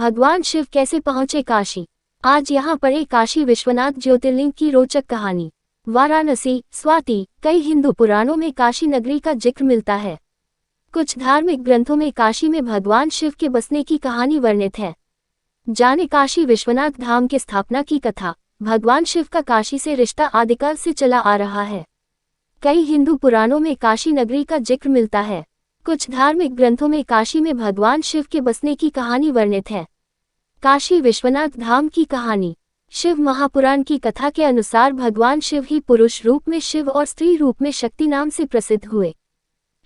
भगवान शिव कैसे पहुंचे काशी? आज यहाँ पढ़े काशी विश्वनाथ ज्योतिर्लिंग की रोचक कहानी। वाराणसी, स्वाति। कई हिंदू पुराणों में काशी नगरी का जिक्र मिलता है। कुछ धार्मिक ग्रंथों में काशी में भगवान शिव के बसने की कहानी वर्णित है। जाने काशी विश्वनाथ धाम की स्थापना की कथा। भगवान शिव का काशी से रिश्ता आदिकाल से चला आ रहा है। कई हिंदू पुराणों में काशी नगरी का जिक्र मिलता है। कुछ धार्मिक ग्रंथों में काशी में भगवान शिव के बसने की कहानी वर्णित है। काशी विश्वनाथ धाम की कहानी। शिव महापुराण की कथा के अनुसार भगवान शिव ही पुरुष रूप में शिव और स्त्री रूप में शक्ति नाम से प्रसिद्ध हुए।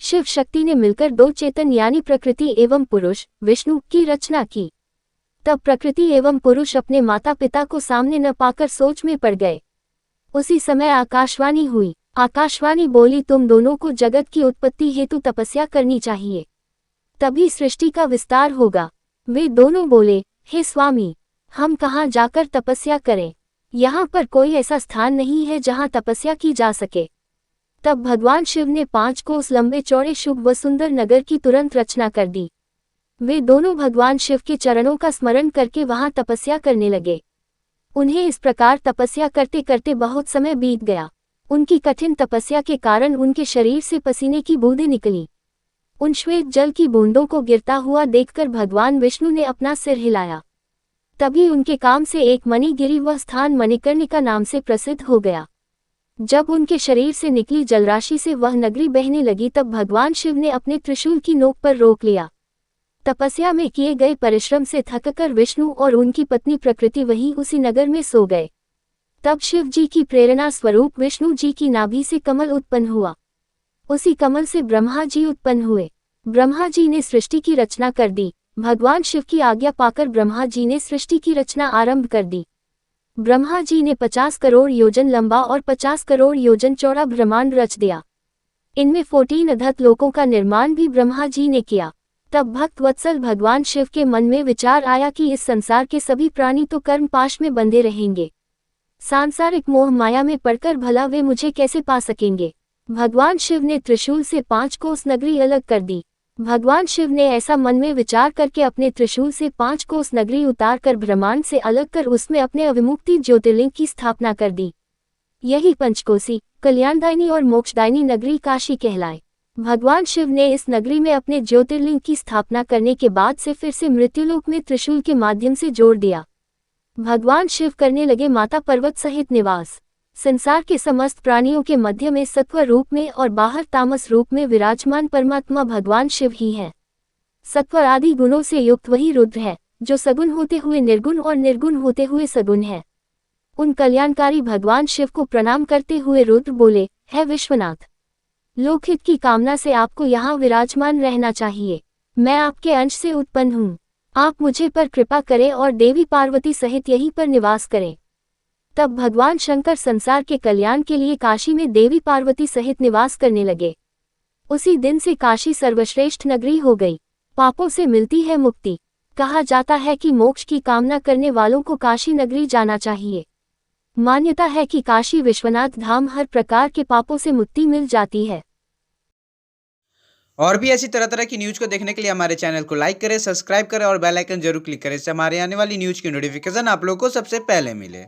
शिव शक्ति ने मिलकर दो चेतन यानी प्रकृति एवं पुरुष विष्णु की रचना की। तब प्रकृति एवं पुरुष अपने माता पिता को सामने न पाकर सोच में पड़ गए। उसी समय आकाशवाणी हुई। आकाशवाणी बोली, तुम दोनों को जगत की उत्पत्ति हेतु तपस्या करनी चाहिए, तभी सृष्टि का विस्तार होगा। वे दोनों बोले, हे स्वामी, हम कहाँ जाकर तपस्या करें? यहाँ पर कोई ऐसा स्थान नहीं है जहाँ तपस्या की जा सके। तब भगवान शिव ने 5 कोस लंबे चौड़े शुभ व सुंदर नगर की तुरंत रचना कर दी। वे दोनों भगवान शिव के चरणों का स्मरण करके वहां तपस्या करने लगे। उन्हें इस प्रकार तपस्या करते करते बहुत समय बीत गया। उनकी कठिन तपस्या के कारण उनके शरीर से पसीने की बूंदें निकली। उन श्वेत जल की बूंदों को गिरता हुआ देखकर भगवान विष्णु ने अपना सिर हिलाया। तभी उनके काम से एक मणि गिरी, वह स्थान मणिकर्णिका नाम से प्रसिद्ध हो गया। जब उनके शरीर से निकली जलराशि से वह नगरी बहने लगी, तब भगवान शिव ने अपने त्रिशूल की नोक पर रोक लिया। तपस्या में किए गए परिश्रम से थककर विष्णु और उनकी पत्नी प्रकृति वहीं उसी नगर में सो गए। तब शिव जी की प्रेरणा स्वरूप विष्णु जी की नाभि से कमल उत्पन्न हुआ। उसी कमल से ब्रह्मा जी उत्पन्न हुए। ब्रह्मा जी ने सृष्टि की रचना कर दी। भगवान शिव की आज्ञा पाकर ब्रह्मा जी ने सृष्टि की रचना आरंभ कर दी। ब्रह्मा जी ने 50 करोड़ योजन लंबा और 50 करोड़ योजन चौड़ा ब्रह्मांड रच दिया। इनमें 14 अधत लोकों का निर्माण भी ब्रह्मा जी ने किया। तब भक्त वत्सल भगवान शिव के मन में विचार आया कि इस संसार के सभी प्राणी तो कर्म पाश में बंधे रहेंगे। सांसारिक मोह माया में पड़कर भला वे मुझे कैसे पा सकेंगे? भगवान शिव ने त्रिशूल से 5 कोस नगरी अलग कर दी। भगवान शिव ने ऐसा मन में विचार करके अपने त्रिशूल से 5 कोस नगरी उतार कर ब्रह्मांड से अलग कर उसमें अपने अविमुक्ति ज्योतिर्लिंग की स्थापना कर दी। यही पंचकोसी, कल्याणदायिनी और मोक्षदायिनी नगरी काशी कहलाए। भगवान शिव ने इस नगरी में अपने ज्योतिर्लिंग की स्थापना करने के बाद से फिर से मृत्युलोक में त्रिशूल के माध्यम से जोड़ दिया। भगवान शिव करने लगे माता पर्वत सहित निवास। संसार के समस्त प्राणियों के मध्य में सत्व रूप में और बाहर तामस रूप में विराजमान परमात्मा भगवान शिव ही है। सत्व आदि गुणों से युक्त वही रुद्र है, जो सगुण होते हुए निर्गुण और निर्गुण होते हुए सगुण है। उन कल्याणकारी भगवान शिव को प्रणाम करते हुए रुद्र बोले, है विश्वनाथ, लोकहित की कामना से आपको यहाँ विराजमान रहना चाहिए। मैं आपके अंश से उत्पन्न हूँ। आप मुझे पर कृपा करें और देवी पार्वती सहित यहीं पर निवास करें। तब भगवान शंकर संसार के कल्याण के लिए काशी में देवी पार्वती सहित निवास करने लगे। उसी दिन से काशी सर्वश्रेष्ठ नगरी हो गई। पापों से मिलती है मुक्ति। कहा जाता है कि मोक्ष की कामना करने वालों को काशी नगरी जाना चाहिए। मान्यता है कि काशी विश्वनाथ धाम हर प्रकार के पापों से मुक्ति मिल जाती है। और भी ऐसी तरह तरह की न्यूज़ को देखने के लिए हमारे चैनल को लाइक करें, सब्सक्राइब करें और बेल आइकन जरूर क्लिक करें। इससे हमारे आने वाली न्यूज़ की नोटिफिकेशन आप लोगों को सबसे पहले मिले।